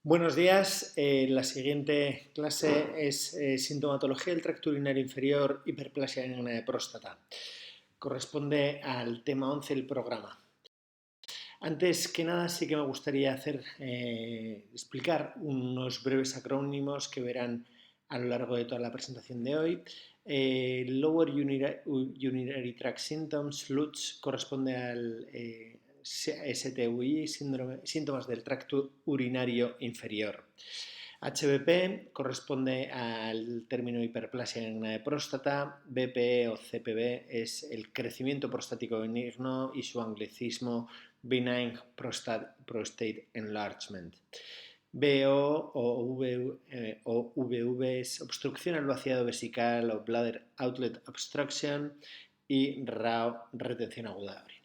Buenos días. La siguiente clase es sintomatología del tracto urinario inferior, hiperplasia benigna de próstata. Corresponde al tema 11 del programa. Antes que nada, sí que me gustaría explicar unos breves acrónimos que verán a lo largo de toda la presentación de hoy. Lower Urinary Tract Symptoms, LUTS, corresponde al STUI, síntomas del tracto urinario inferior. HBP corresponde al término hiperplasia benigna de próstata. BPE o CPB es el crecimiento prostático benigno y su anglicismo Benign Prostate Enlargement. BO o VV es obstrucción al vaciado vesical o Bladder Outlet Obstruction y RAO, retención aguda de orina.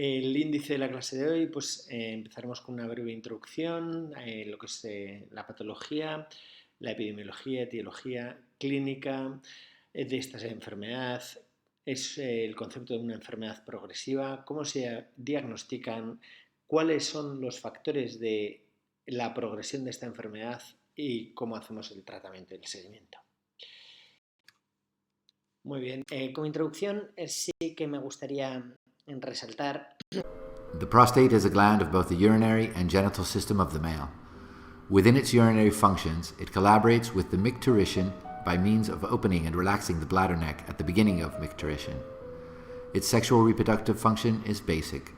El índice de la clase de hoy, empezaremos con una breve introducción, lo que es la patología, la epidemiología, etiología clínica de esta enfermedad, es el concepto de una enfermedad progresiva, cómo se diagnostican, cuáles son los factores de la progresión de esta enfermedad y cómo hacemos el tratamiento y el seguimiento. Muy bien, como introducción sí que me gustaría resaltar. The prostate is a gland of both the urinary and genital system of the male. Within its urinary functions, it collaborates with the micturition by means of opening and relaxing the bladder neck at the beginning of micturition. Its sexual reproductive function is basic,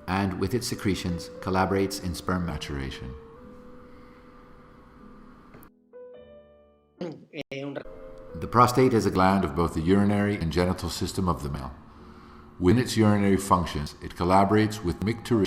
and with its secretions, collaborates in sperm maturation. The prostate is a gland of both the urinary and genital system of the male. Within its urinary functions, it collaborates with micturition.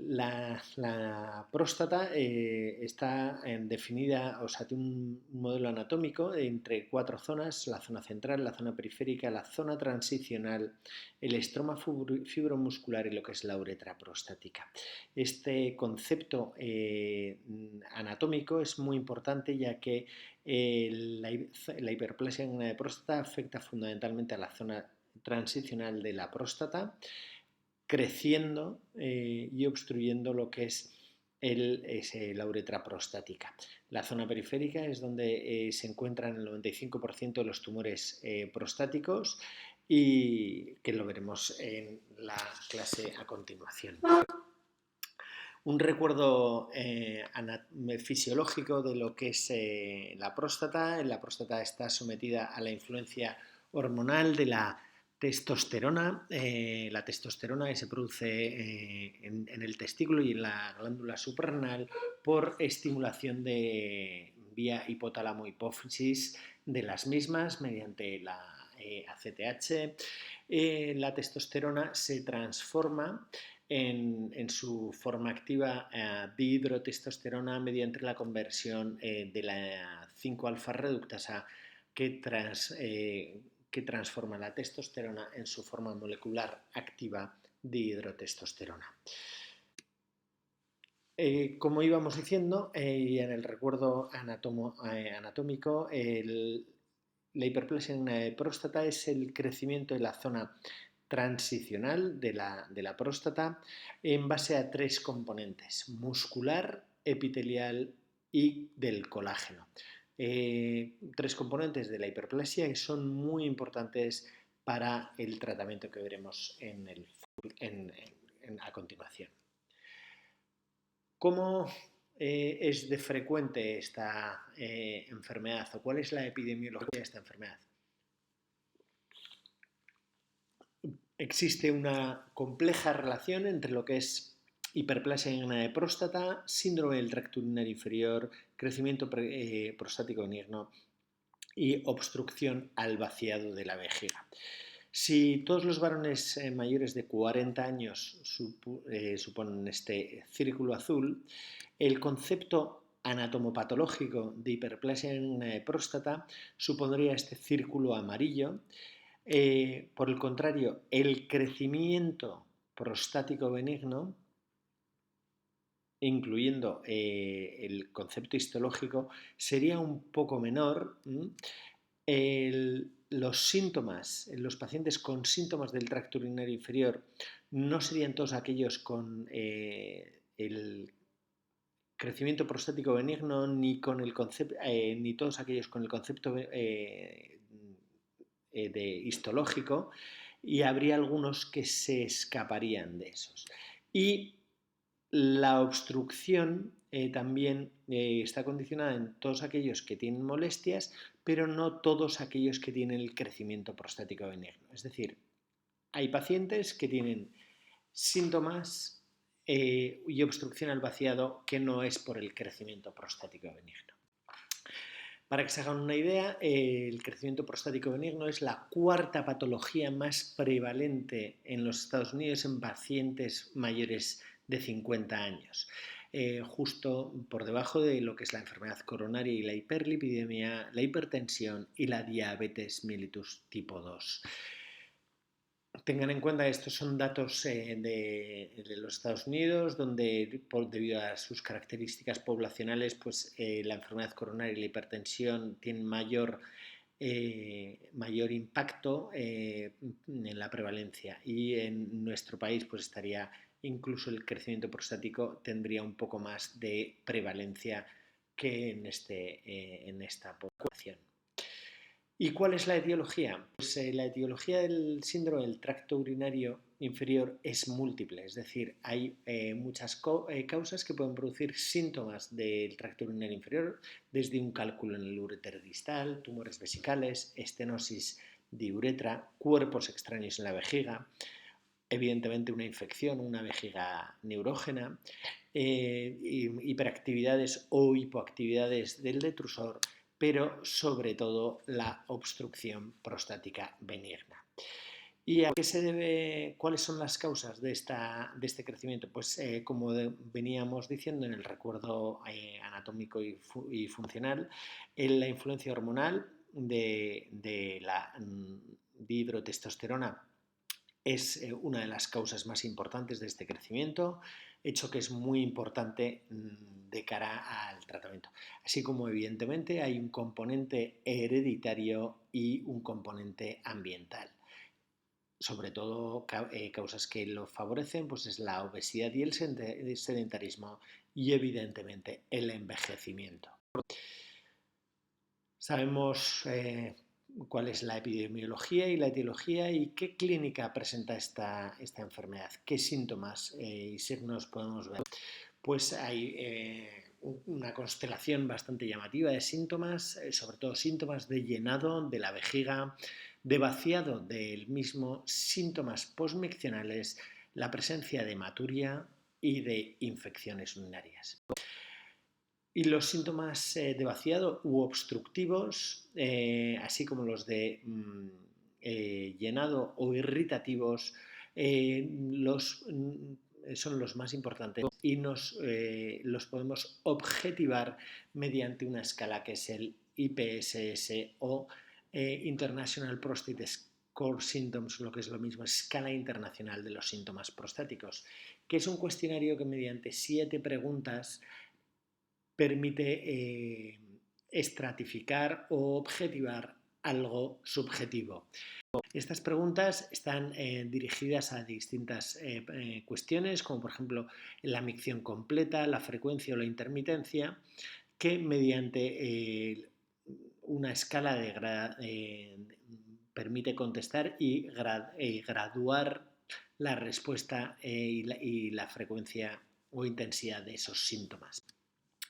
La próstata está definida, tiene un modelo anatómico entre 4 zonas: la zona central, la zona periférica, la zona transicional, el estroma fibromuscular y lo que es la uretra prostática. Este concepto anatómico es muy importante, ya que la hiperplasia benigna de próstata afecta fundamentalmente a la zona transicional de la próstata, creciendo y obstruyendo lo que es la uretra prostática. La zona periférica es donde se encuentran el 95% de los tumores prostáticos, y que lo veremos en la clase a continuación. Un recuerdo fisiológico de lo que es la próstata. La próstata está sometida a la influencia hormonal de la testosterona. La testosterona que se produce en el testículo y en la glándula suprarrenal por estimulación de vía hipotálamo-hipófisis de las mismas mediante la ACTH. La testosterona se transforma en su forma activa dihidrotestosterona mediante la conversión de la 5-alfa reductasa que transforma la testosterona en su forma molecular activa dihidrotestosterona. Como íbamos diciendo, y en el recuerdo anatómico, la hiperplasia benigna de próstata es el crecimiento de la zona transicional de la próstata en base a 3 componentes: muscular, epitelial y del colágeno. 3 componentes de la hiperplasia que son muy importantes para el tratamiento que veremos a continuación. ¿Cómo es de frecuente esta enfermedad, o cuál es la epidemiología de esta enfermedad? Existe una compleja relación entre lo que es hiperplasia benigna de próstata, síndrome del tracto urinario inferior, crecimiento prostático benigno y obstrucción al vaciado de la vejiga. Si todos los varones mayores de 40 años suponen este círculo azul, el concepto anatomopatológico de hiperplasia benigna de próstata supondría este círculo amarillo. Por el contrario, el crecimiento prostático benigno, incluyendo el concepto histológico, sería un poco menor. Los síntomas en los pacientes con síntomas del tracto urinario inferior no serían todos aquellos con el crecimiento prostático benigno ni con el concepto, ni todos aquellos con el concepto de histológico, y habría algunos que se escaparían de esos. Y la obstrucción también está condicionada en todos aquellos que tienen molestias, pero no todos aquellos que tienen el crecimiento prostático benigno. Es decir, hay pacientes que tienen síntomas y obstrucción al vaciado que no es por el crecimiento prostático benigno. Para que se hagan una idea, el crecimiento prostático benigno es la cuarta patología más prevalente en los Estados Unidos en pacientes mayores de 50 años, justo por debajo de lo que es la enfermedad coronaria y la hiperlipidemia, la hipertensión y la diabetes mellitus tipo 2. Tengan en cuenta que estos son datos de los Estados Unidos, donde debido a sus características poblacionales, pues la enfermedad coronaria y la hipertensión tienen mayor impacto en la prevalencia, y en nuestro país pues estaría incluso el crecimiento prostático tendría un poco más de prevalencia que en esta población. ¿Y cuál es la etiología? Pues la etiología del síndrome del tracto urinario inferior es múltiple, es decir, hay muchas causas que pueden producir síntomas del tracto urinario inferior, desde un cálculo en el uréter distal, tumores vesicales, estenosis de uretra, cuerpos extraños en la vejiga, evidentemente una infección, una vejiga neurógena, hiperactividades o hipoactividades del detrusor, pero sobre todo la obstrucción prostática benigna. ¿Y a qué se debe? ¿Cuáles son las causas de este crecimiento? Pues como veníamos diciendo en el recuerdo anatómico y funcional, en la influencia hormonal de la dihidrotestosterona es una de las causas más importantes de este crecimiento, hecho que es muy importante de cara al tratamiento. Así como evidentemente hay un componente hereditario y un componente ambiental. Sobre todo causas que lo favorecen pues es la obesidad y el sedentarismo, y evidentemente el envejecimiento. Sabemos cuál es la epidemiología y la etiología y qué clínica presenta esta enfermedad, qué síntomas y signos podemos ver. Pues hay una constelación bastante llamativa de síntomas, sobre todo síntomas de llenado de la vejiga, de vaciado del mismo, síntomas posmiccionales, la presencia de hematuria y de infecciones urinarias. Y los síntomas de vaciado u obstructivos, así como los de llenado o irritativos, son los más importantes y los podemos objetivar mediante una escala que es el IPSS o International Prostate Score Symptoms, lo que es lo mismo, escala internacional de los síntomas prostáticos, que es un cuestionario que mediante 7 preguntas permite estratificar o objetivar algo subjetivo. Estas preguntas están dirigidas a distintas cuestiones, como por ejemplo la micción completa, la frecuencia o la intermitencia, que mediante una escala permite contestar y graduar la respuesta y la frecuencia o intensidad de esos síntomas.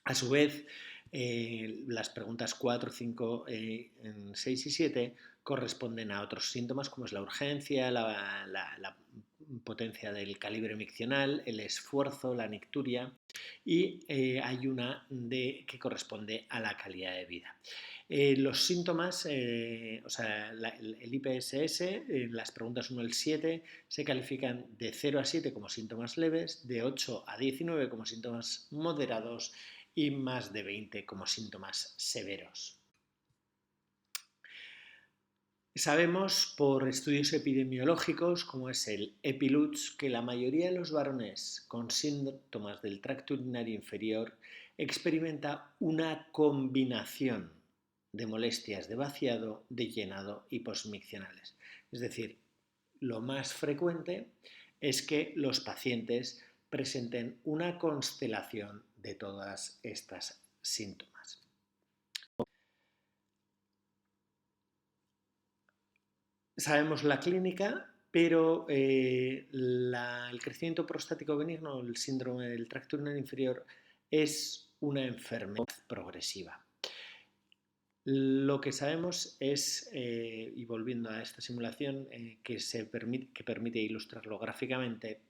A su vez, las preguntas 4, 5, 6 y 7 corresponden a otros síntomas como es la urgencia, la potencia del calibre miccional, el esfuerzo, la nicturia, y hay una que corresponde a la calidad de vida. Los síntomas, el IPSS, las preguntas 1 al 7 se califican de 0 a 7 como síntomas leves, de 8 a 19 como síntomas moderados y más de 20 como síntomas severos. Sabemos por estudios epidemiológicos, como es el EPILUTS, que la mayoría de los varones con síntomas del tracto urinario inferior experimenta una combinación de molestias de vaciado, de llenado y posmiccionales. Es decir, lo más frecuente es que los pacientes presenten una constelación de todas estas síntomas. Sabemos la clínica, pero el crecimiento prostático benigno, el síndrome del tracto urinario inferior, es una enfermedad progresiva. Lo que sabemos es, y volviendo a esta simulación que permite ilustrarlo gráficamente,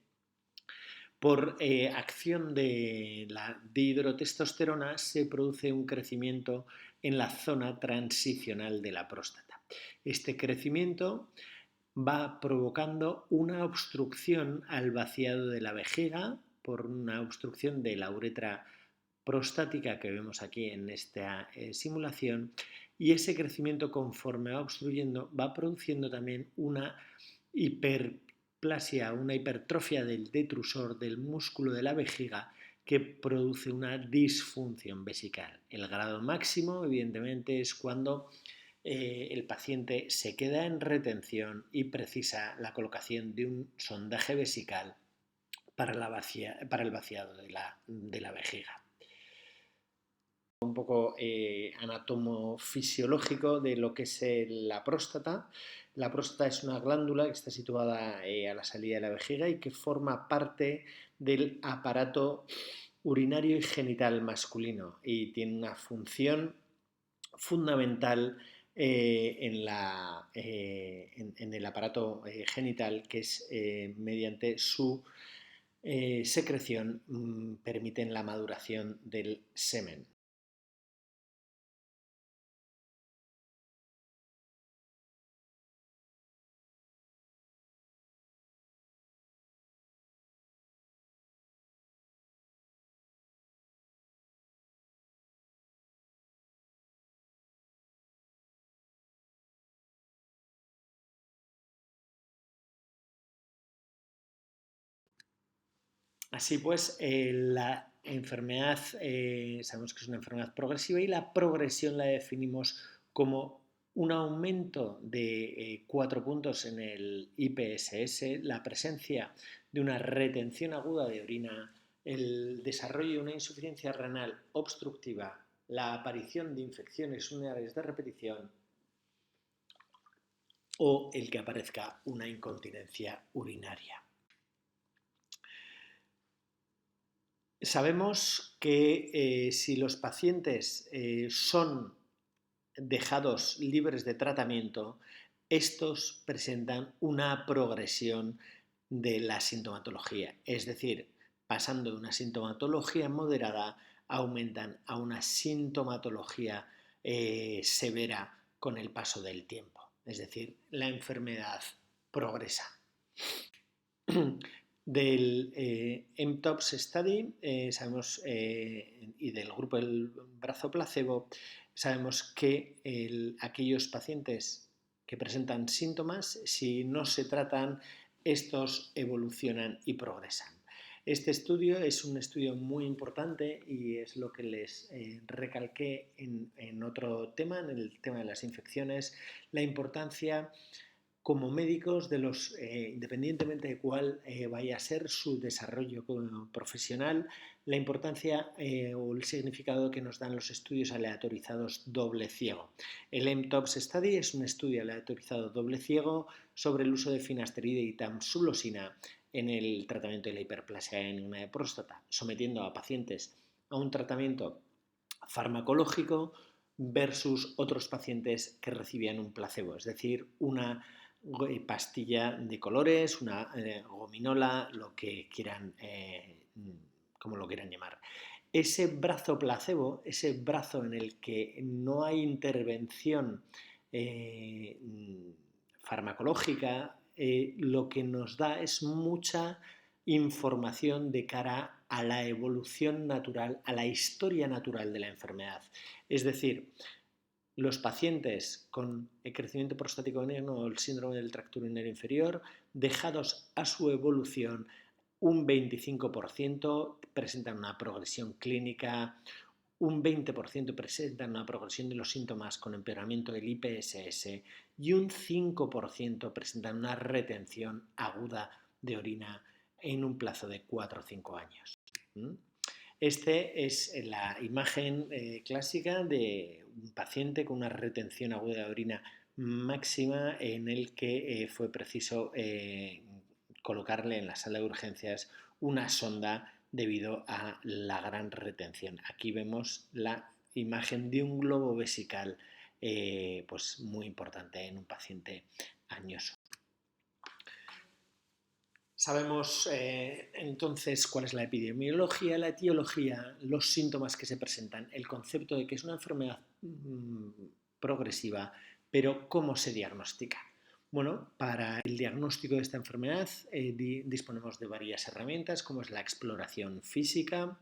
por acción de hidrotestosterona se produce un crecimiento en la zona transicional de la próstata. Este crecimiento va provocando una obstrucción al vaciado de la vejiga por una obstrucción de la uretra prostática que vemos aquí en esta simulación, y ese crecimiento, conforme va obstruyendo, va produciendo también una hiperplasia, una hipertrofia del detrusor del músculo de la vejiga que produce una disfunción vesical. El grado máximo, evidentemente, es cuando el paciente se queda en retención y precisa la colocación de un sondaje vesical para el vaciado de la vejiga. Un poco anatomofisiológico de lo que es la próstata. La próstata es una glándula que está situada a la salida de la vejiga y que forma parte del aparato urinario y genital masculino y tiene una función fundamental en el aparato genital, que es mediante su secreción permiten la maduración del semen. Así pues, la enfermedad sabemos que es una enfermedad progresiva y la progresión la definimos como un aumento de 4 puntos en el IPSS, la presencia de una retención aguda de orina, el desarrollo de una insuficiencia renal obstructiva, la aparición de infecciones urinarias de repetición o el que aparezca una incontinencia urinaria. Sabemos que si los pacientes son dejados libres de tratamiento, estos presentan una progresión de la sintomatología, es decir, pasando de una sintomatología moderada, aumentan a una sintomatología severa con el paso del tiempo, es decir, la enfermedad progresa. Del mTOPS Study sabemos, y del grupo del brazo placebo, sabemos que aquellos pacientes que presentan síntomas, si no se tratan, estos evolucionan y progresan. Este estudio es un estudio muy importante y es lo que les recalqué en otro tema, en el tema de las infecciones, la importancia como médicos independientemente de cuál vaya a ser su desarrollo profesional, la importancia o el significado que nos dan los estudios aleatorizados doble ciego. El mTOPS Study es un estudio aleatorizado doble ciego sobre el uso de finasterida y tamsulosina en el tratamiento de la hiperplasia benigna de próstata, sometiendo a pacientes a un tratamiento farmacológico versus otros pacientes que recibían un placebo, es decir, una pastilla de colores, una gominola, lo que quieran, como lo quieran llamar. Ese brazo placebo, ese brazo en el que no hay intervención farmacológica, lo que nos da es mucha información de cara a la evolución natural, a la historia natural de la enfermedad. Es decir, los pacientes con el crecimiento prostático benigno o el síndrome del tracto urinario inferior, dejados a su evolución, un 25% presentan una progresión clínica, un 20% presentan una progresión de los síntomas con empeoramiento del IPSS y un 5% presentan una retención aguda de orina en un plazo de 4 o 5 años. Este es la imagen clásica de un paciente con una retención aguda de orina máxima en el que fue preciso colocarle en la sala de urgencias una sonda debido a la gran retención. Aquí vemos la imagen de un globo vesical pues muy importante en un paciente añoso. Sabemos entonces cuál es la epidemiología, la etiología, los síntomas que se presentan, el concepto de que es una enfermedad progresiva, pero ¿cómo se diagnostica? Bueno, para el diagnóstico de esta enfermedad disponemos de varias herramientas, como es la exploración física,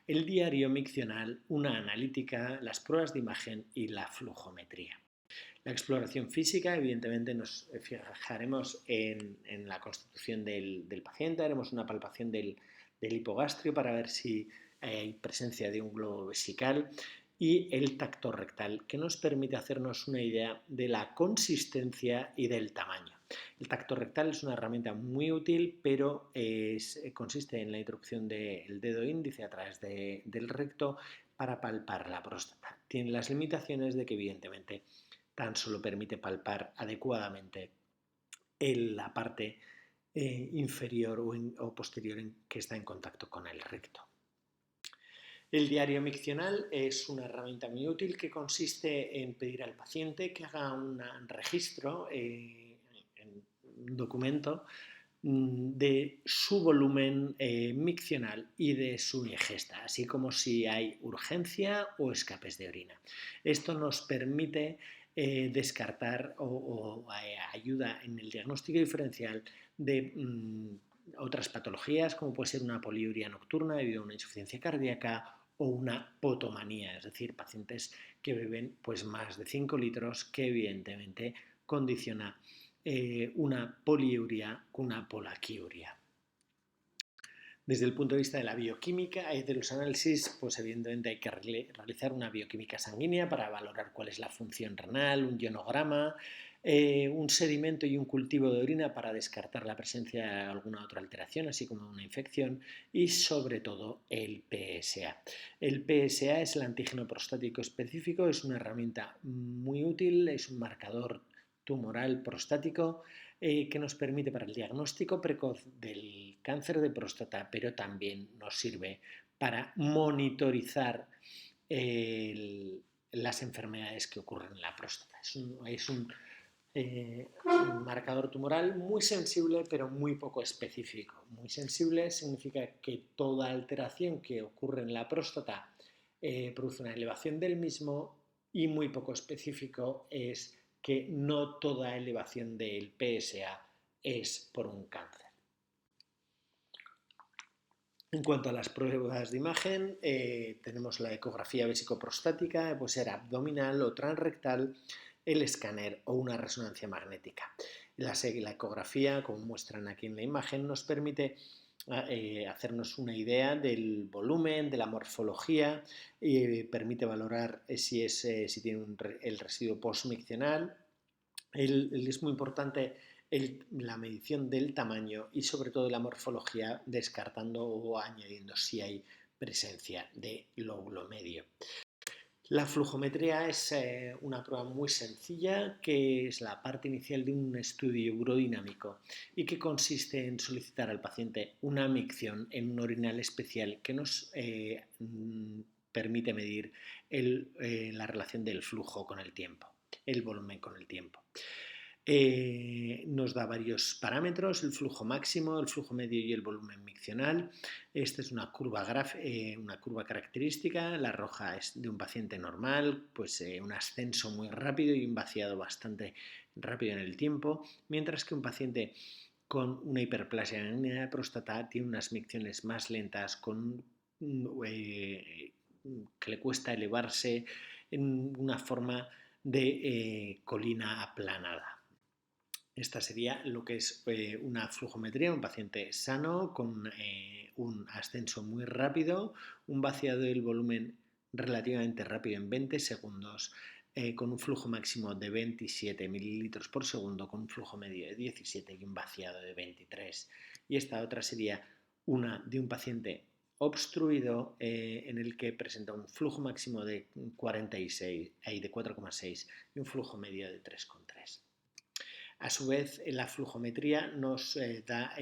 el diario miccional, una analítica, las pruebas de imagen y la flujometría. La exploración física, evidentemente nos fijaremos en la constitución del paciente, haremos una palpación del hipogastrio para ver si hay presencia de un globo vesical y el tacto rectal, que nos permite hacernos una idea de la consistencia y del tamaño. El tacto rectal es una herramienta muy útil, pero consiste en la introducción del dedo índice a través del recto para palpar la próstata. Tiene las limitaciones de que evidentemente tan solo permite palpar adecuadamente en la parte inferior o posterior que está en contacto con el recto. El diario miccional es una herramienta muy útil que consiste en pedir al paciente que haga un registro en un documento de su volumen miccional y de su ingesta, así como si hay urgencia o escapes de orina. Esto nos permite descartar o ayuda en el diagnóstico diferencial de otras patologías, como puede ser una poliuria nocturna debido a una insuficiencia cardíaca o una potomanía, es decir, pacientes que beben pues, más de 5 litros, que evidentemente condiciona una poliuria con una polaquiuria. Desde el punto de vista de la bioquímica, de los análisis, pues evidentemente hay que realizar una bioquímica sanguínea para valorar cuál es la función renal, un ionograma, un sedimento y un cultivo de orina para descartar la presencia de alguna otra alteración, así como una infección, y sobre todo el PSA. El PSA es el antígeno prostático específico, es una herramienta muy útil, es un marcador tumoral prostático que nos permite para el diagnóstico precoz del cáncer de próstata, pero también nos sirve para monitorizar las enfermedades que ocurren en la próstata. Es un marcador tumoral muy sensible, pero muy poco específico. Muy sensible significa que toda alteración que ocurre en la próstata produce una elevación del mismo, y muy poco específico es que no toda elevación del PSA es por un cáncer. En cuanto a las pruebas de imagen, tenemos la ecografía vesicoprostática, puede ser abdominal o transrectal, el escáner o una resonancia magnética. La ecografía, como muestran aquí en la imagen, nos permite hacernos una idea del volumen, de la morfología, y permite valorar si tiene el residuo postmiccional. Es muy importante la medición del tamaño y sobre todo de la morfología, descartando o añadiendo si hay presencia de lóbulo medio. La flujometría es una prueba muy sencilla, que es la parte inicial de un estudio urodinámico y que consiste en solicitar al paciente una micción en un orinal especial que nos permite medir la relación del flujo con el tiempo, el volumen con el tiempo. Nos da varios parámetros: el flujo máximo, el flujo medio y el volumen miccional. Esta es una curva característica. La roja es de un paciente normal, pues un ascenso muy rápido y un vaciado bastante rápido en el tiempo, mientras que un paciente con una hiperplasia benigna de próstata tiene unas micciones más lentas, que le cuesta elevarse en una forma de colina aplanada. Esta sería lo que es una flujometría, un paciente sano con un ascenso muy rápido, un vaciado del volumen relativamente rápido en 20 segundos, con un flujo máximo de 27 mililitros por segundo, con un flujo medio de 17 y un vaciado de 23 y esta otra sería una de un paciente obstruido en el que presenta un flujo máximo de 46 y de 4,6 y un flujo medio de 3,3. A su vez, la flujometría nos da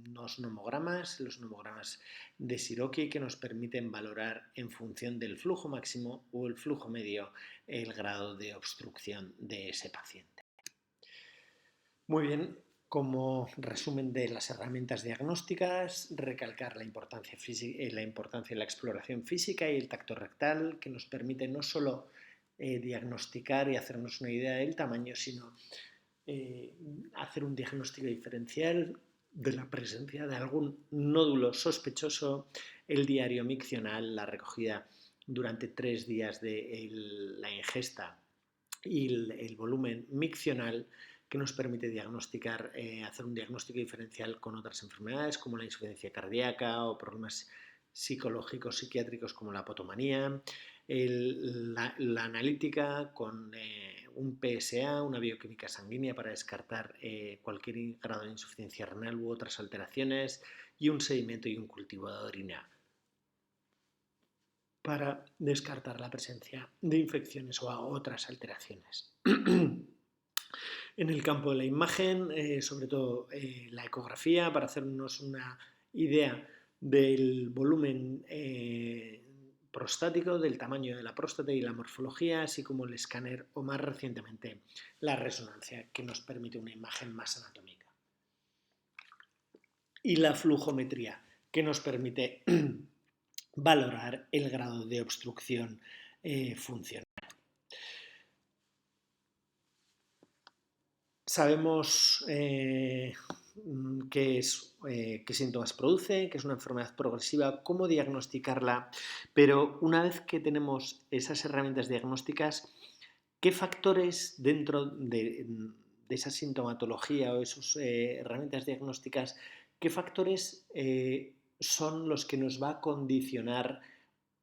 los nomogramas de Shiroki, que nos permiten valorar en función del flujo máximo o el flujo medio el grado de obstrucción de ese paciente. Muy bien, como resumen de las herramientas diagnósticas, recalcar la importancia de la exploración física y el tacto rectal, que nos permite no solo diagnosticar y hacernos una idea del tamaño, sino hacer un diagnóstico diferencial de la presencia de algún nódulo sospechoso, el diario miccional, la recogida durante 3 días de la ingesta y el volumen miccional, que nos permite diagnosticar, hacer un diagnóstico diferencial con otras enfermedades como la insuficiencia cardíaca o problemas psicológicos, psiquiátricos como la apotomanía, la analítica con un PSA, una bioquímica sanguínea para descartar cualquier grado de insuficiencia renal u otras alteraciones, y un seguimiento y un cultivo de orina para descartar la presencia de infecciones o otras alteraciones. En el campo de la imagen, sobre todo la ecografía, para hacernos una idea del volumen prostático, del tamaño de la próstata y la morfología, así como el escáner o más recientemente la resonancia, que nos permite una imagen más anatómica. Y la flujometría, que nos permite valorar el grado de obstrucción funcional. Sabemos qué síntomas produce, que es una enfermedad progresiva, cómo diagnosticarla, pero una vez que tenemos esas herramientas diagnósticas, ¿qué factores dentro de esa sintomatología o esas herramientas diagnósticas, qué factores son los que nos va a condicionar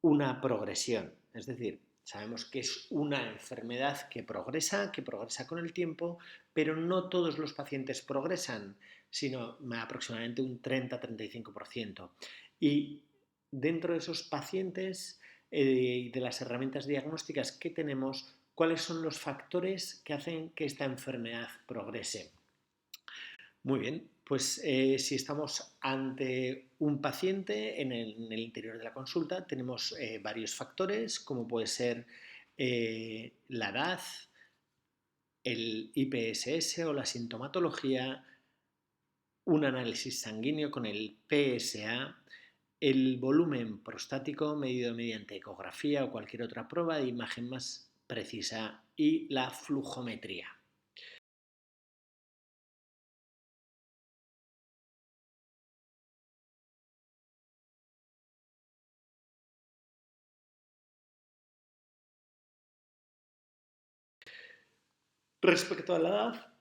una progresión? Es decir, sabemos que es una enfermedad que progresa con el tiempo, pero no todos los pacientes progresan, sino aproximadamente un 30-35%. Y dentro de esos pacientes y de las herramientas diagnósticas que tenemos, ¿cuáles son los factores que hacen que esta enfermedad progrese? Muy bien, pues si estamos ante un paciente en el interior de la consulta, tenemos varios factores, como puede ser la edad, el IPSS o la sintomatología, un análisis sanguíneo con el PSA, el volumen prostático medido mediante ecografía o cualquier otra prueba de imagen más precisa y la flujometría. Respecto a la edad,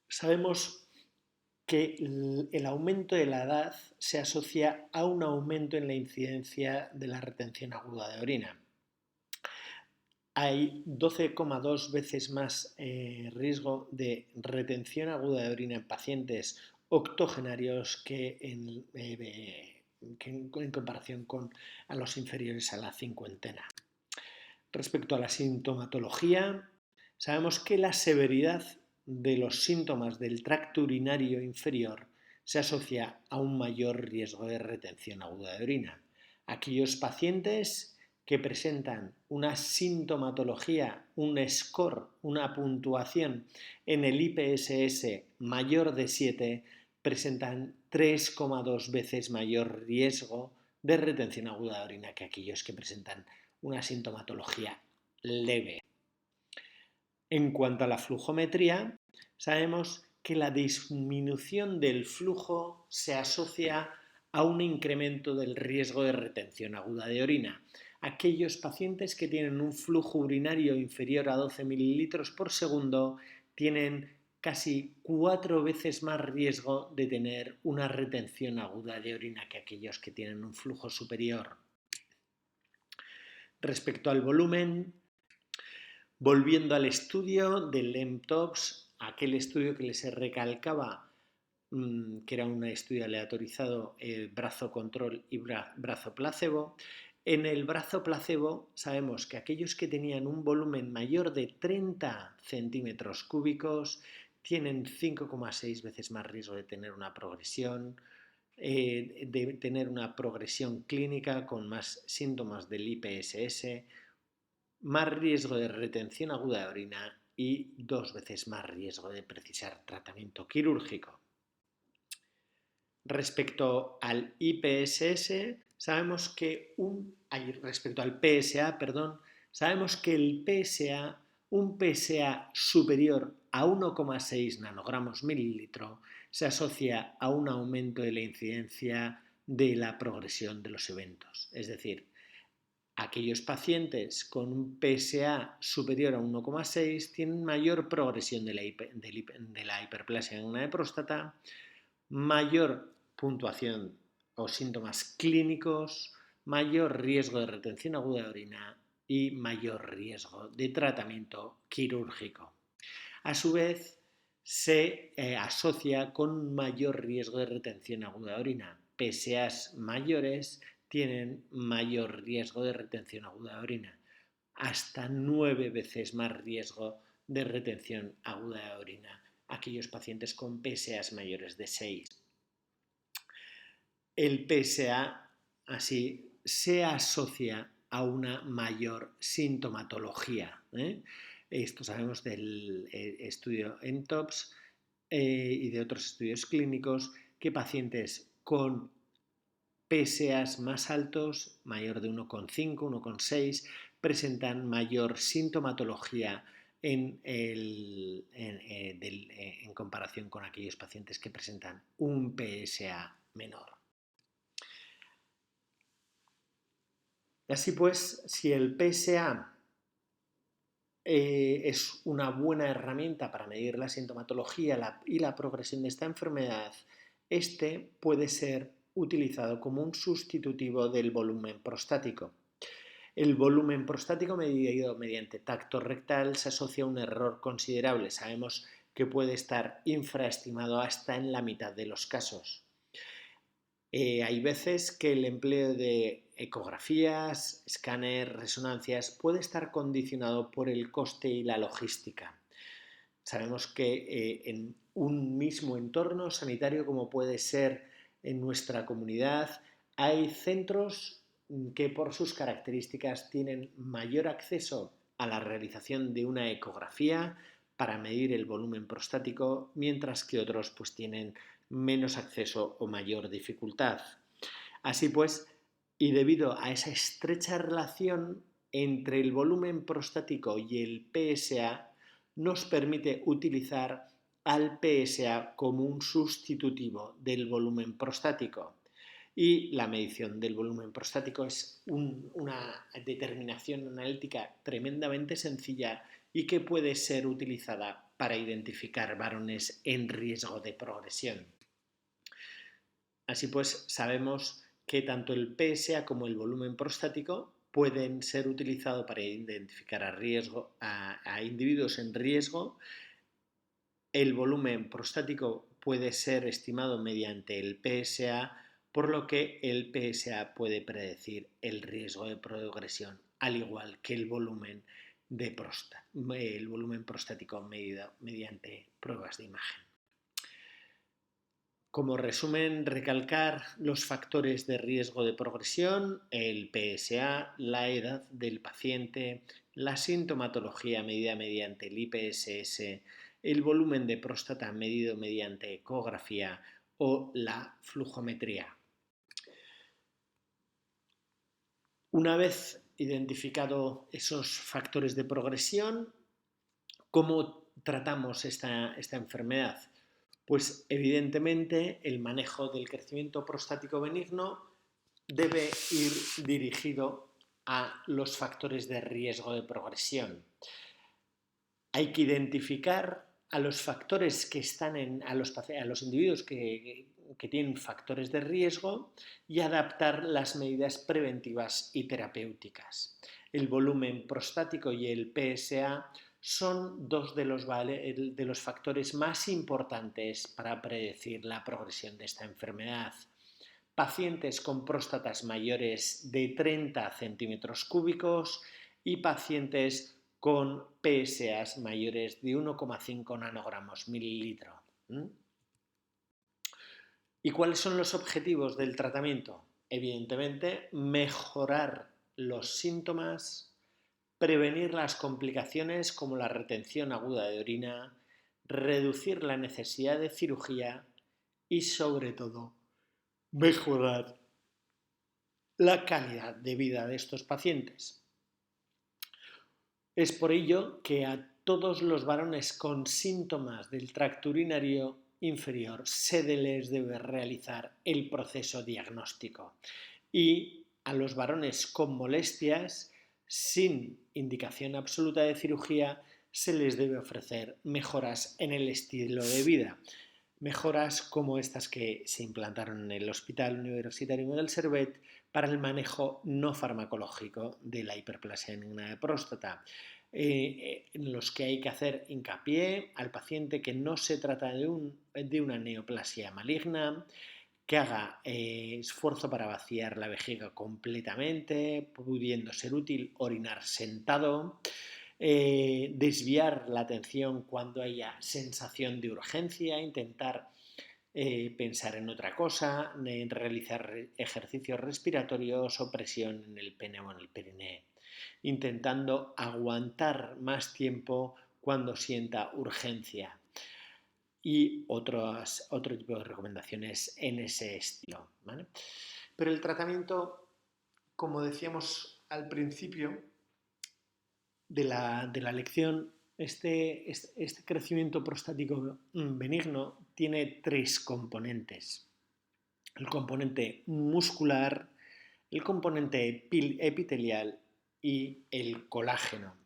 sabemos que el aumento de la edad se asocia a un aumento en la incidencia de la retención aguda de orina. Hay 12,2 veces más riesgo de retención aguda de orina en pacientes octogenarios que en comparación a los inferiores a la cincuentena. Respecto a la sintomatología, sabemos que la severidad de los síntomas del tracto urinario inferior se asocia a un mayor riesgo de retención aguda de orina. Aquellos pacientes que presentan una sintomatología, un score, una puntuación en el IPSS mayor de 7, presentan 3,2 veces mayor riesgo de retención aguda de orina que aquellos que presentan una sintomatología leve. En cuanto a la flujometría, sabemos que la disminución del flujo se asocia a un incremento del riesgo de retención aguda de orina. Aquellos pacientes que tienen un flujo urinario inferior a 12 mililitros por segundo tienen casi 4 veces más riesgo de tener una retención aguda de orina que aquellos que tienen un flujo superior. Respecto al volumen, volviendo al estudio del MTOPS, aquel estudio que les recalcaba que era un estudio aleatorizado, brazo control y brazo placebo. En el brazo placebo sabemos que aquellos que tenían un volumen mayor de 30 centímetros cúbicos tienen 5,6 veces más riesgo de tener una progresión, clínica con más síntomas del IPSS, más riesgo de retención aguda de orina y 2 veces más riesgo de precisar tratamiento quirúrgico. Respecto al IPSS, sabemos que respecto al PSA, sabemos que un PSA superior a 1,6 nanogramos mililitro se asocia a un aumento de la incidencia de la progresión de los eventos. Es decir, aquellos pacientes con un PSA superior a 1,6 tienen mayor progresión de la hiperplasia en de próstata, mayor puntuación o síntomas clínicos, mayor riesgo de retención aguda de orina y mayor riesgo de tratamiento quirúrgico. A su vez, se asocia con mayor riesgo de retención aguda de orina. PSAs mayores tienen mayor riesgo de retención aguda de orina, hasta 9 veces más riesgo de retención aguda de orina aquellos pacientes con PSAs mayores de 6. El PSA así se asocia a una mayor sintomatología. Esto sabemos del estudio ENTOPS y de otros estudios clínicos que pacientes con PSAs más altos, mayor de 1,5, 1,6, presentan mayor sintomatología en comparación con aquellos pacientes que presentan un PSA menor. Así pues, si el PSA es una buena herramienta para medir la sintomatología y la progresión de esta enfermedad, este puede ser utilizado como un sustitutivo del volumen prostático. El volumen prostático medido mediante tacto rectal se asocia a un error considerable. Sabemos que puede estar infraestimado hasta en la mitad de los casos. Hay veces que el empleo de ecografías, escáner, resonancias puede estar condicionado por el coste y la logística. Sabemos que en un mismo entorno sanitario como puede ser en nuestra comunidad hay centros que por sus características tienen mayor acceso a la realización de una ecografía para medir el volumen prostático, mientras que otros pues tienen menos acceso o mayor dificultad. Así pues, y debido a esa estrecha relación entre el volumen prostático y el PSA, nos permite utilizar al PSA como un sustitutivo del volumen prostático. Y la medición del volumen prostático es una determinación analítica tremendamente sencilla y que puede ser utilizada para identificar varones en riesgo de progresión. Así pues, sabemos que tanto el PSA como el volumen prostático pueden ser utilizados para identificar a individuos en riesgo. El volumen prostático puede ser estimado mediante el PSA, por lo que el PSA puede predecir el riesgo de progresión, al igual que el volumen prostático medido mediante pruebas de imagen. Como resumen, recalcar los factores de riesgo de progresión, el PSA, la edad del paciente, la sintomatología medida mediante el IPSS, el volumen de próstata medido mediante ecografía o la flujometría. Una vez identificado esos factores de progresión, ¿cómo tratamos esta enfermedad? Pues evidentemente el manejo del crecimiento prostático benigno debe ir dirigido a los factores de riesgo de progresión. Hay que identificar a los factores que están a los individuos que tienen factores de riesgo y adaptar las medidas preventivas y terapéuticas. El volumen prostático y el PSA son dos de los factores más importantes para predecir la progresión de esta enfermedad. Pacientes con próstatas mayores de 30 centímetros cúbicos y pacientes con PSAs mayores de 1,5 nanogramos mililitro. ¿Y cuáles son los objetivos del tratamiento? Evidentemente, mejorar los síntomas, prevenir las complicaciones como la retención aguda de orina, reducir la necesidad de cirugía y, sobre todo, mejorar la calidad de vida de estos pacientes. Es por ello que a todos los varones con síntomas del tracto urinario inferior se les debe realizar el proceso diagnóstico, y a los varones con molestias sin indicación absoluta de cirugía se les debe ofrecer mejoras en el estilo de vida. Mejoras como estas que se implantaron en el Hospital Universitario Miguel Servet para el manejo no farmacológico de la hiperplasia benigna de próstata, en los que hay que hacer hincapié al paciente que no se trata de una neoplasia maligna, que haga esfuerzo para vaciar la vejiga completamente, pudiendo ser útil orinar sentado, desviar la atención cuando haya sensación de urgencia, intentar pensar en otra cosa, en realizar ejercicios respiratorios o presión en el pene o en el perineo, intentando aguantar más tiempo cuando sienta urgencia, y otro tipo de recomendaciones en ese estilo, ¿vale? Pero el tratamiento, como decíamos al principio de la lección, este crecimiento prostático benigno tiene tres componentes: el componente muscular, el componente epitelial y el colágeno.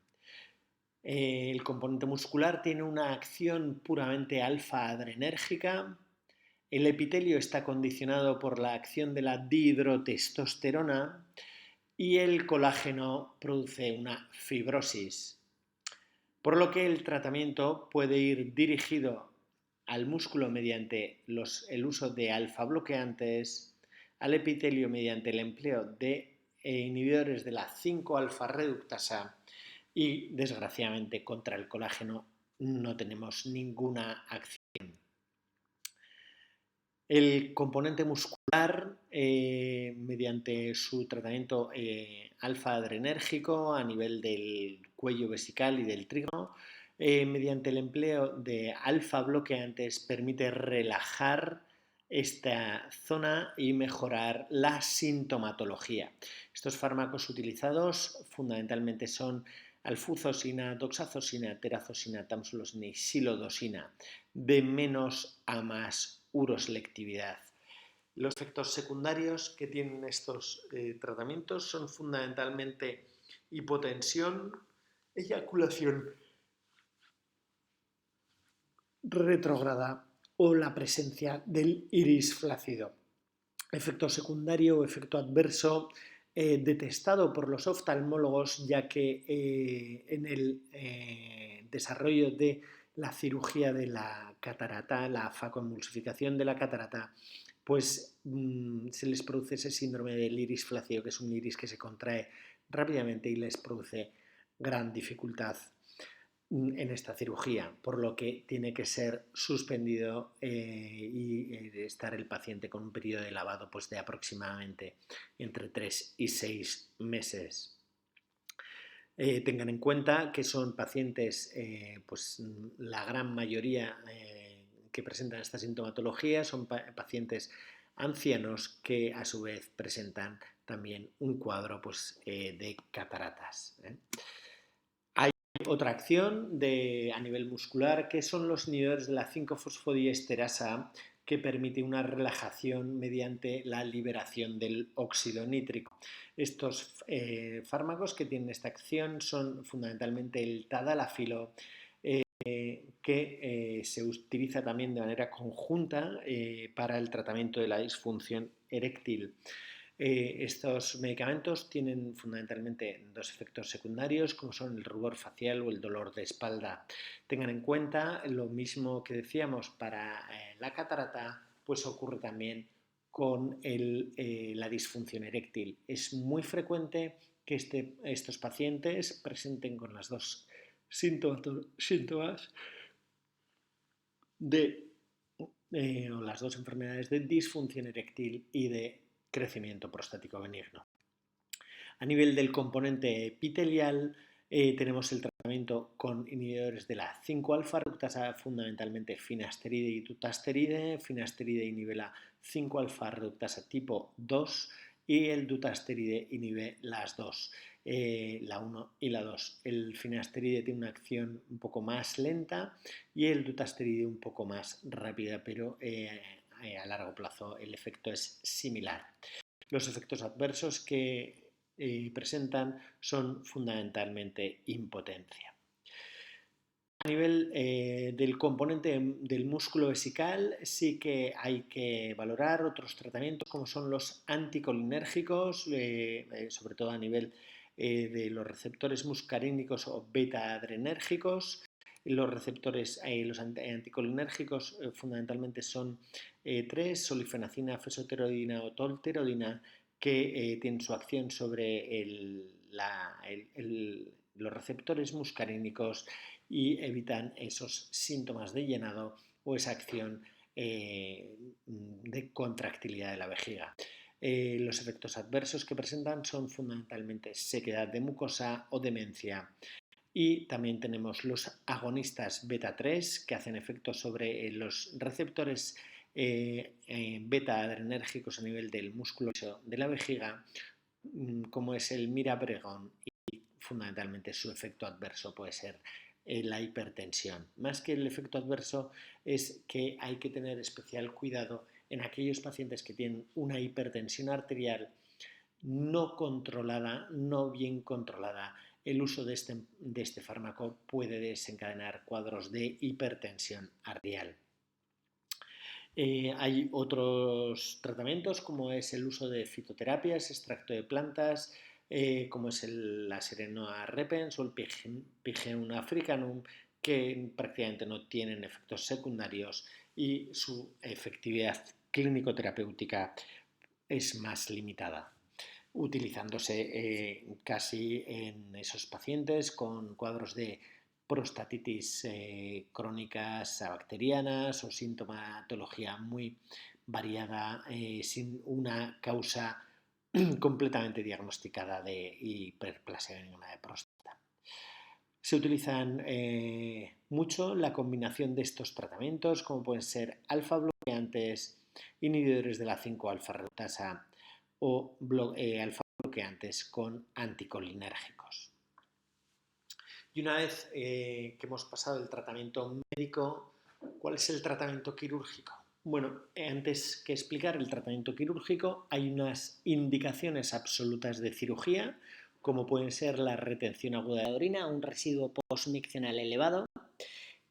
El componente muscular tiene una acción puramente alfa-adrenérgica. El epitelio está condicionado por la acción de la dihidrotestosterona y el colágeno produce una fibrosis. Por lo que el tratamiento puede ir dirigido al músculo mediante el uso de alfa bloqueantes, al epitelio mediante el empleo de inhibidores de la 5-alfa reductasa, y desgraciadamente contra el colágeno no tenemos ninguna acción. El componente muscular, mediante su tratamiento alfa-adrenérgico a nivel del cuello vesical y del trígono, mediante el empleo de alfa bloqueantes, permite relajar esta zona y mejorar la sintomatología. Estos fármacos utilizados fundamentalmente son alfuzosina, doxazosina, terazosina, tamsulosina y silodosina, de menos a más uroselectividad. Los efectos secundarios que tienen estos tratamientos son fundamentalmente hipotensión, eyaculación retrógrada o la presencia del iris flácido. Efecto secundario o efecto adverso detestado por los oftalmólogos, ya que en el desarrollo de la cirugía de la catarata, la facoemulsificación de la catarata, pues se les produce ese síndrome del iris flácido, que es un iris que se contrae rápidamente y les produce gran dificultad en esta cirugía, por lo que tiene que ser suspendido y estar el paciente con un periodo de lavado pues, de aproximadamente entre 3 y 6 meses. Tengan en cuenta que son pacientes, pues la gran mayoría que presentan esta sintomatología son pacientes ancianos que a su vez presentan también un cuadro pues, de cataratas. Hay otra acción a nivel muscular, que son los inhibidores de la 5-fosfodiesterasa, que permite una relajación mediante la liberación del óxido nítrico. Estos fármacos que tienen esta acción son fundamentalmente el tadalafilo, que se utiliza también de manera conjunta para el tratamiento de la disfunción eréctil. Estos medicamentos tienen fundamentalmente dos efectos secundarios, como son el rubor facial o el dolor de espalda. Tengan en cuenta lo mismo que decíamos para la catarata, pues ocurre también con la disfunción eréctil. Es muy frecuente que estos pacientes presenten con las dos síntomas o las dos enfermedades de disfunción eréctil y de crecimiento prostático benigno. A nivel del componente epitelial, tenemos el tratamiento con inhibidores de la 5-alfa reductasa, fundamentalmente finasteride y dutasteride. Finasteride inhibe la 5-alfa reductasa tipo 2 y el dutasteride inhibe las dos, la 1 y la 2. El finasteride tiene una acción un poco más lenta y el dutasteride un poco más rápida, pero a largo plazo el efecto es similar. Los efectos adversos que presentan son fundamentalmente impotencia. A nivel del componente del músculo vesical sí que hay que valorar otros tratamientos como son los anticolinérgicos, sobre todo a nivel de los receptores muscarínicos o beta-adrenérgicos. Los receptores, los anticolinérgicos fundamentalmente son tres: solifenacina, fesoterodina o tolterodina, que tienen su acción sobre los receptores muscarínicos y evitan esos síntomas de llenado o esa acción de contractilidad de la vejiga. Los efectos adversos que presentan son fundamentalmente sequedad de mucosa o demencia. Y también tenemos los agonistas beta-3 que hacen efecto sobre los receptores beta-adrenérgicos a nivel del músculo de la vejiga, como es el mirabegron, y fundamentalmente su efecto adverso puede ser la hipertensión. Más que el efecto adverso es que hay que tener especial cuidado en aquellos pacientes que tienen una hipertensión arterial no controlada, no bien controlada. El uso de este fármaco puede desencadenar cuadros de hipertensión arterial. Hay otros tratamientos como es el uso de fitoterapias, extracto de plantas, como es la Serenoa repens o el Pygeum africanum, que prácticamente no tienen efectos secundarios y su efectividad clínico-terapéutica es más limitada, utilizándose casi en esos pacientes con cuadros de prostatitis crónicas bacterianas o sintomatología muy variada, sin una causa completamente diagnosticada de hiperplasia benigna de próstata. Se utilizan mucho la combinación de estos tratamientos, como pueden ser alfa-bloqueantes, inhibidores de la 5-alfa reductasa o alfa-bloqueantes con anticolinérgicos. Y una vez que hemos pasado el tratamiento médico, ¿cuál es el tratamiento quirúrgico? Bueno, antes que explicar el tratamiento quirúrgico, hay unas indicaciones absolutas de cirugía, como pueden ser la retención aguda de orina, un residuo postmiccional elevado,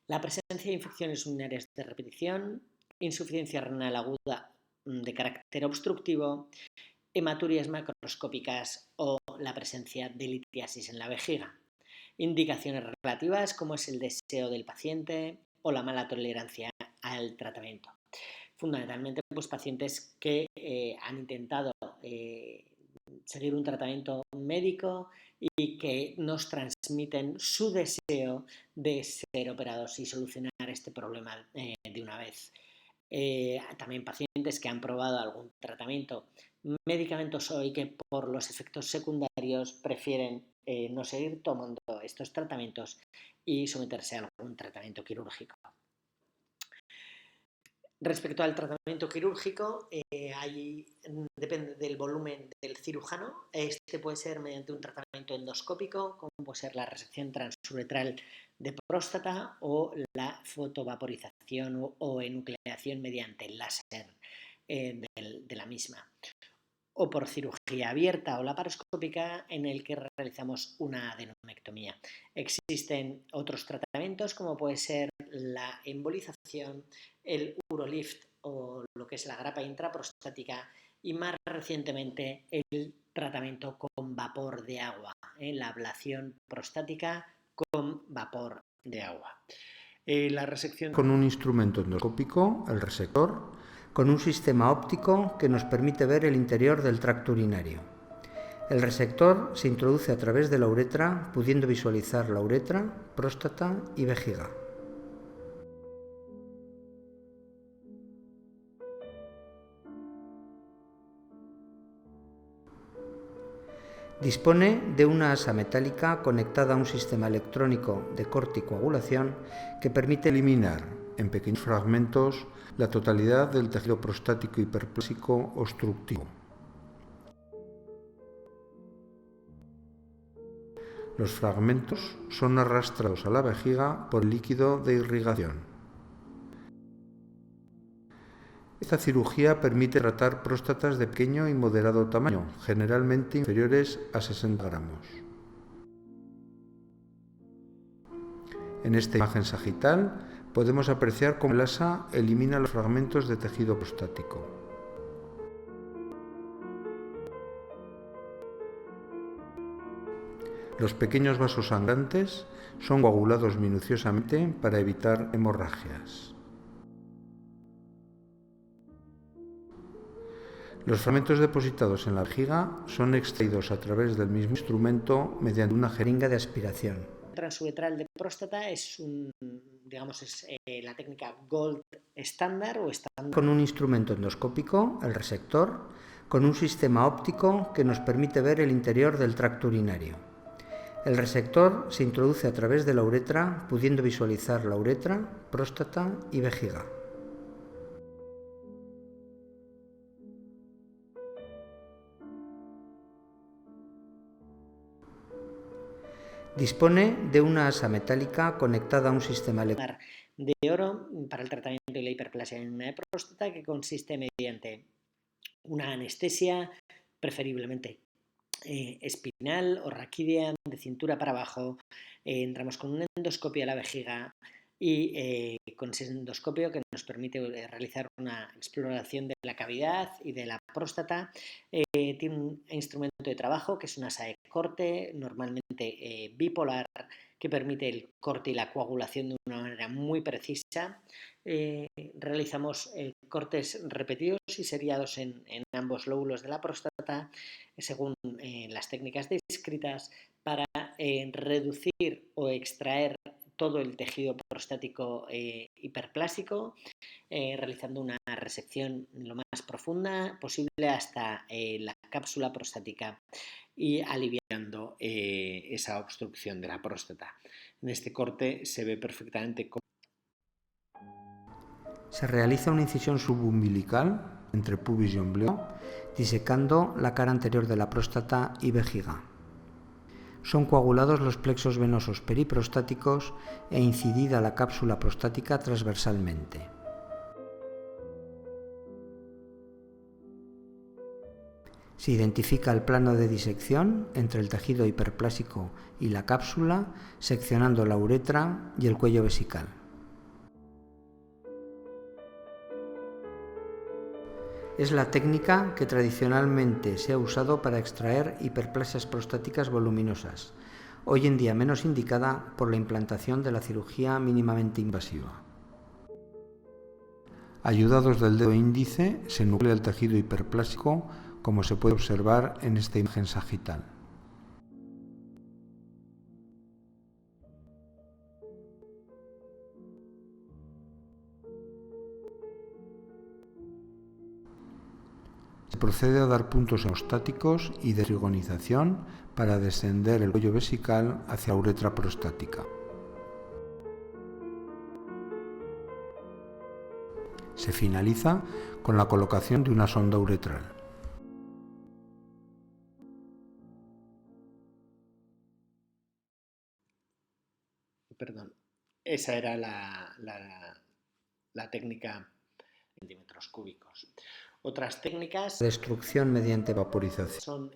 la presencia de infecciones urinarias de repetición, insuficiencia renal aguda de carácter obstructivo, hematurias macroscópicas o la presencia de litiasis en la vejiga. Indicaciones relativas como es el deseo del paciente o la mala tolerancia al tratamiento. Fundamentalmente, pues pacientes que han intentado seguir un tratamiento médico y que nos transmiten su deseo de ser operados y solucionar este problema de una vez. También pacientes que han probado algún tratamiento medicamentoso y que por los efectos secundarios prefieren no seguir tomando estos tratamientos y someterse a algún tratamiento quirúrgico. Respecto al tratamiento quirúrgico, depende del volumen del cirujano. Este puede ser mediante un tratamiento endoscópico, como puede ser la resección transuretral de próstata o la fotovaporización o enucleación mediante el láser de la misma. O por cirugía abierta o laparoscópica, en el que realizamos una adenomectomía. Existen otros tratamientos como puede ser la embolización, el urolift o lo que es la grapa intraprostática y más recientemente el tratamiento con vapor de agua, la ablación prostática con vapor de agua. La resección con un instrumento endoscópico, el resector, con un sistema óptico que nos permite ver el interior del tracto urinario. El resector se introduce a través de la uretra, pudiendo visualizar la uretra, próstata y vejiga. Dispone de una asa metálica conectada a un sistema electrónico de corte y coagulación que permite eliminar en pequeños fragmentos la totalidad del tejido prostático hiperplásico obstructivo. Los fragmentos son arrastrados a la vejiga por el líquido de irrigación. Esta cirugía permite tratar próstatas de pequeño y moderado tamaño, generalmente inferiores a 60 gramos. En esta imagen sagital podemos apreciar cómo el asa elimina los fragmentos de tejido prostático. Los pequeños vasos sangrantes son coagulados minuciosamente para evitar hemorragias. Los fragmentos depositados en la vejiga son extraídos a través del mismo instrumento mediante una jeringa de aspiración. Transuretral de próstata es la técnica gold estándar o estándar. Con un instrumento endoscópico, el resector, con un sistema óptico que nos permite ver el interior del tracto urinario. El resector se introduce a través de la uretra, pudiendo visualizar la uretra, próstata y vejiga. Dispone de una asa metálica conectada a un sistema electrónico de oro para el tratamiento de la hiperplasia benigna de próstata, que consiste mediante una anestesia, preferiblemente espinal o raquídea, de cintura para abajo. Entramos con una endoscopia a la vejiga y con ese endoscopio que nos permite realizar una exploración de la cavidad y de la próstata. Tiene un instrumento de trabajo que es una asa de corte, normalmente bipolar, que permite el corte y la coagulación de una manera muy precisa. Realizamos cortes repetidos y seriados en ambos lóbulos de la próstata, según las técnicas descritas, para reducir o extraer todo el tejido prostático hiperplásico, realizando una resección lo más profunda posible hasta la cápsula prostática y aliviando esa obstrucción de la próstata. En este corte se ve perfectamente cómo se realiza una incisión subumbilical entre pubis y ombligo, disecando la cara anterior de la próstata y vejiga. Son coagulados los plexos venosos periprostáticos e incidida la cápsula prostática transversalmente. Se identifica el plano de disección entre el tejido hiperplásico y la cápsula, seccionando la uretra y el cuello vesical. Es la técnica que tradicionalmente se ha usado para extraer hiperplasias prostáticas voluminosas, hoy en día menos indicada por la implantación de la cirugía mínimamente invasiva. Ayudados del dedo índice, se nuclea el tejido hiperplásico, como se puede observar en esta imagen sagital. Se procede a dar puntos hemostáticos y de trigonización para descender el cuello vesical hacia la uretra prostática. Se finaliza con la colocación de una sonda uretral. Esa era la técnica centímetros cúbicos. Otras técnicas de extrusión mediante vaporización son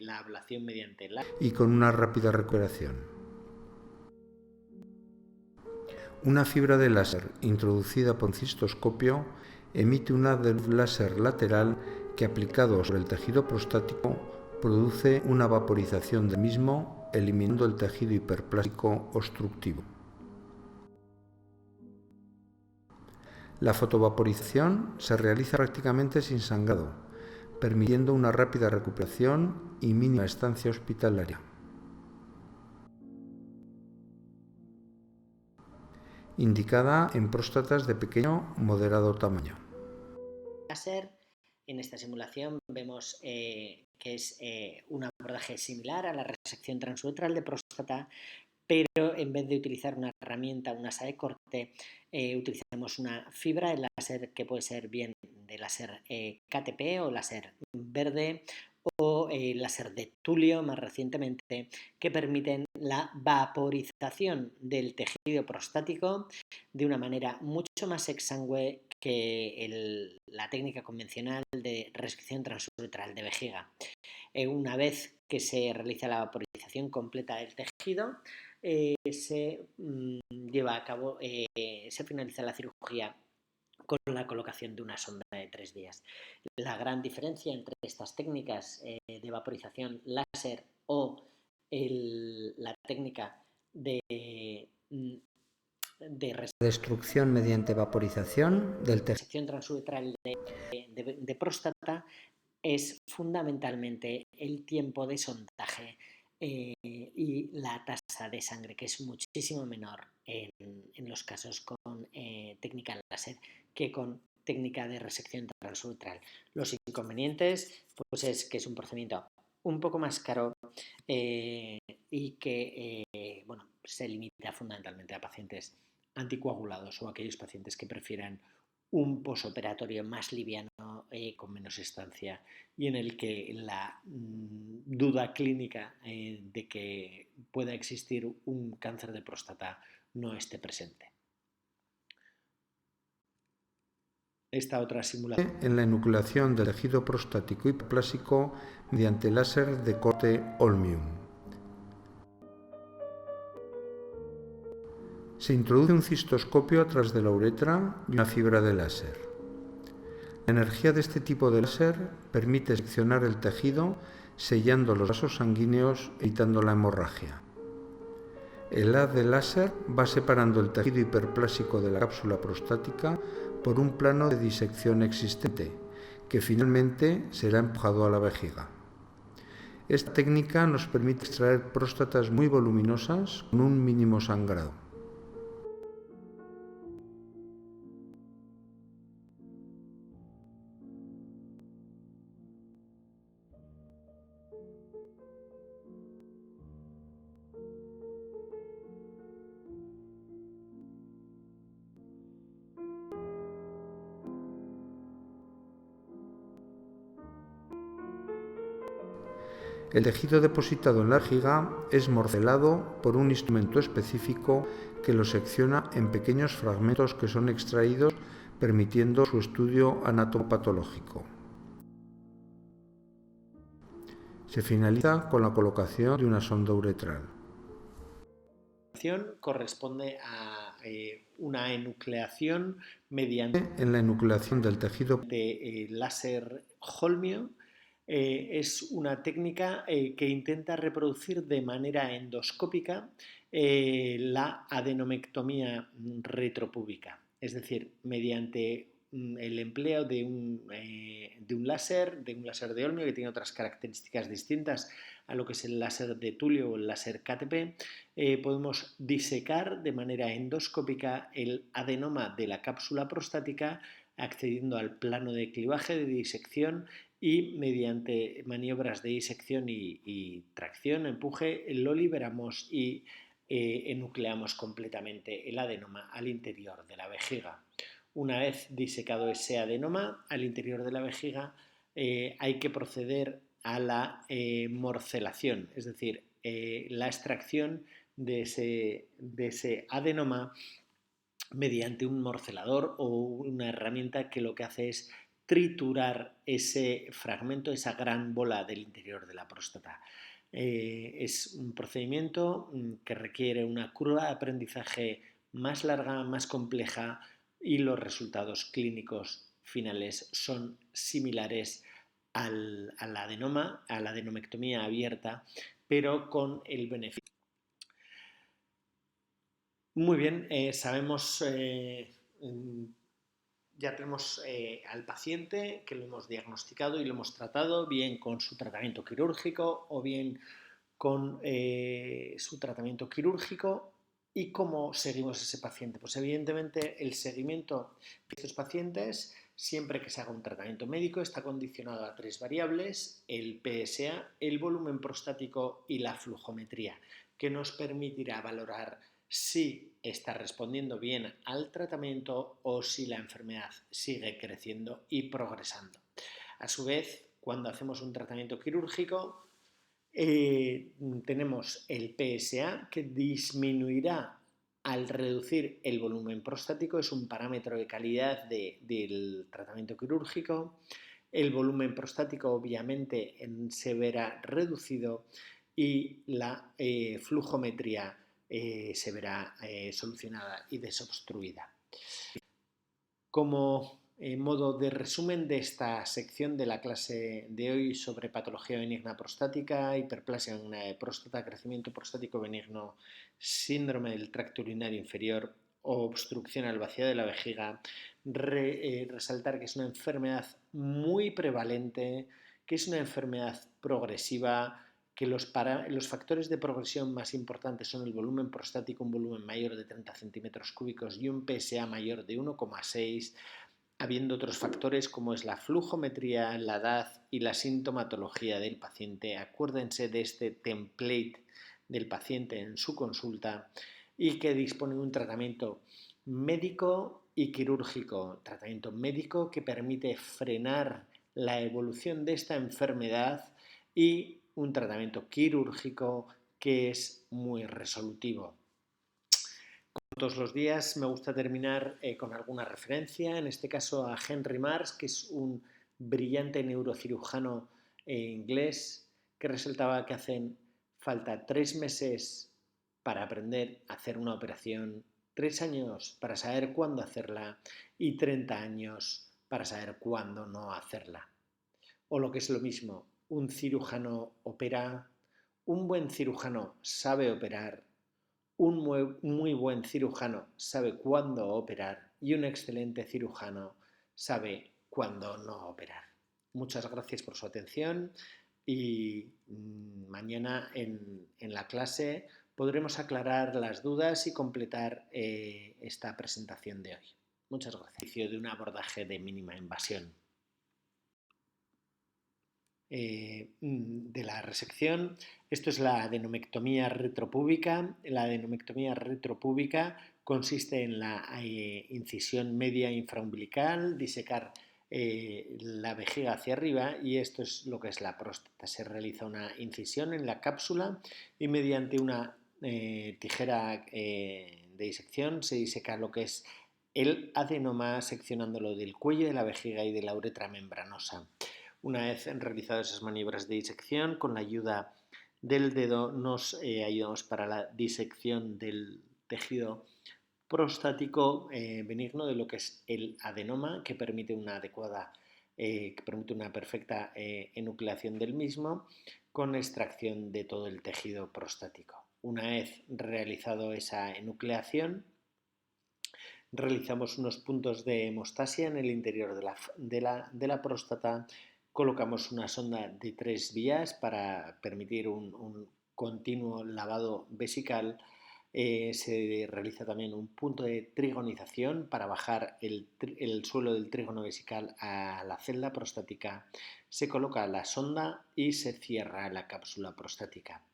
la ablación mediante y con una rápida recuperación. Una fibra de láser introducida por cistoscopio emite una haz de luz láser lateral que aplicado sobre el tejido prostático produce una vaporización del mismo, eliminando el tejido hiperplástico obstructivo. La fotovaporización se realiza prácticamente sin sangrado, permitiendo una rápida recuperación y mínima estancia hospitalaria. Indicada en próstatas de pequeño o moderado tamaño. En esta simulación vemos que es un abordaje similar a la resección transuretral de próstata, pero en vez de utilizar una herramienta, un asa de corte, utilizamos una fibra de láser que puede ser bien de láser KTP o láser verde o láser de tulio más recientemente, que permiten la vaporización del tejido prostático de una manera mucho más exangüe que la técnica convencional de resección transuretral de vejiga. Una vez que se realiza la vaporización completa del tejido, se lleva a cabo, se finaliza la cirugía con la colocación de una sonda de 3 días. La gran diferencia entre estas técnicas de vaporización láser o la técnica de destrucción mediante vaporización del tejido resección transuretral de próstata es fundamentalmente el tiempo de sondaje y la tasa de sangre, que es muchísimo menor en los casos con técnica láser que con técnica de resección transuretral. Los inconvenientes pues es que es un procedimiento un poco más caro y que se limita fundamentalmente a pacientes anticoagulados o aquellos pacientes que prefieran un posoperatorio más liviano, con menos estancia y en el que la duda clínica de que pueda existir un cáncer de próstata no esté presente. Esta otra simulación. En la enucleación del tejido prostático hiperplásico mediante láser de corte Holmium. Se introduce un cistoscopio a través de la uretra y una fibra de láser. La energía de este tipo de láser permite seccionar el tejido, sellando los vasos sanguíneos, evitando la hemorragia. El haz de láser va separando el tejido hiperplásico de la cápsula prostática por un plano de disección existente, que finalmente será empujado a la vejiga. Esta técnica nos permite extraer próstatas muy voluminosas con un mínimo sangrado. El tejido depositado en la vejiga es morcelado por un instrumento específico que lo secciona en pequeños fragmentos que son extraídos, permitiendo su estudio anatomopatológico. Se finaliza con la colocación de una sonda uretral. Corresponde a una enucleación mediante en la enucleación del tejido de láser Holmium. Es una técnica que intenta reproducir de manera endoscópica la adenomectomía retropúbica, es decir, mediante el empleo de un láser de Holmium que tiene otras características distintas a lo que es el láser de tulio o el láser KTP, podemos disecar de manera endoscópica el adenoma de la cápsula prostática, accediendo al plano de clivaje de disección y mediante maniobras de disección y tracción, empuje, lo liberamos y enucleamos completamente el adenoma al interior de la vejiga. Una vez disecado ese adenoma al interior de la vejiga, hay que proceder a la morcelación, es decir, la extracción de ese adenoma mediante un morcelador o una herramienta que lo que hace es triturar ese fragmento, esa gran bola del interior de la próstata. Es un procedimiento que requiere una curva de aprendizaje más larga, más compleja y los resultados clínicos finales son similares al adenoma, a la adenomectomía abierta, pero con el beneficio. Muy bien, sabemos, ya tenemos al paciente que lo hemos diagnosticado y lo hemos tratado, bien con su tratamiento quirúrgico o bien con su tratamiento quirúrgico. ¿Y cómo seguimos a ese paciente? Pues evidentemente el seguimiento de estos pacientes, siempre que se haga un tratamiento médico, está condicionado a 3 variables: el PSA, el volumen prostático y la flujometría, que nos permitirá valorar si está respondiendo bien al tratamiento o si la enfermedad sigue creciendo y progresando. A su vez, cuando hacemos un tratamiento quirúrgico, tenemos el PSA, que disminuirá al reducir el volumen prostático, es un parámetro de calidad del tratamiento quirúrgico. El volumen prostático obviamente se verá reducido y la flujometría se verá solucionada y desobstruida. Como modo de resumen de esta sección de la clase de hoy sobre patología benigna prostática, hiperplasia benigna de próstata, crecimiento prostático benigno, síndrome del tracto urinario inferior o obstrucción al vaciado de la vejiga, resaltar que es una enfermedad muy prevalente, que es una enfermedad progresiva, que los factores de progresión más importantes son el volumen prostático, un volumen mayor de 30 centímetros cúbicos y un PSA mayor de 1,6, habiendo otros factores como es la flujometría, la edad y la sintomatología del paciente. Acuérdense de este template del paciente en su consulta y que dispone de un tratamiento médico y quirúrgico. Tratamiento médico que permite frenar la evolución de esta enfermedad y un tratamiento quirúrgico que es muy resolutivo. Todos los días me gusta terminar con alguna referencia, en este caso a Henry Marks, que es un brillante neurocirujano inglés, que resaltaba que hacen falta 3 meses para aprender a hacer una operación, 3 años para saber cuándo hacerla y 30 años para saber cuándo no hacerla. O lo que es lo mismo, un cirujano opera, un buen cirujano sabe operar, un muy buen cirujano sabe cuándo operar y un excelente cirujano sabe cuándo no operar. Muchas gracias por su atención y mañana en la clase podremos aclarar las dudas y completar esta presentación de hoy. Muchas gracias. De un abordaje de mínima invasión. De la resección. Esto es la adenomectomía retropúbica. La adenomectomía retropúbica consiste en la incisión media infraumbilical, disecar la vejiga hacia arriba, y esto es lo que es la próstata. Se realiza una incisión en la cápsula y mediante una tijera de disección se diseca lo que es el adenoma, seccionándolo del cuello de la vejiga y de la uretra membranosa. Una vez realizadas esas maniobras de disección, con la ayuda del dedo nos ayudamos para la disección del tejido prostático benigno, de lo que es el adenoma, que permite una perfecta enucleación del mismo, con extracción de todo el tejido prostático. Una vez realizado esa enucleación, realizamos unos puntos de hemostasia en el interior de la próstata. Colocamos una sonda de 3 vías para permitir un continuo lavado vesical. Se realiza también un punto de trigonización para bajar el suelo del trígono vesical a la celda prostática. Se coloca la sonda y se cierra la cápsula prostática.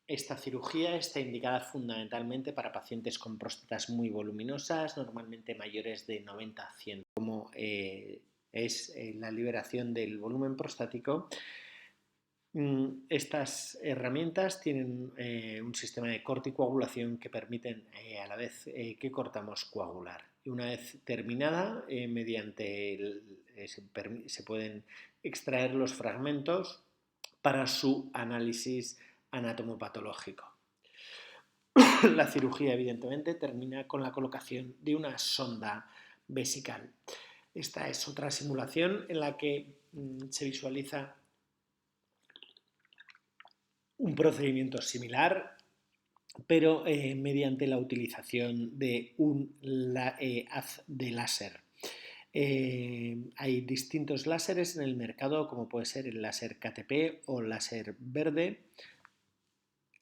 Esta cirugía está indicada fundamentalmente para pacientes con próstatas muy voluminosas, normalmente mayores de 90 a 100, como es la liberación del volumen prostático. Estas herramientas tienen un sistema de corticoagulación que permiten a la vez que cortamos coagular. Y una vez terminada, se pueden extraer los fragmentos para su análisis anatomopatológico. La cirugía, evidentemente, termina con la colocación de una sonda vesical. Esta es otra simulación en la que se visualiza un procedimiento similar, pero mediante la utilización de un haz de láser. Hay distintos láseres en el mercado, como puede ser el láser KTP o láser verde.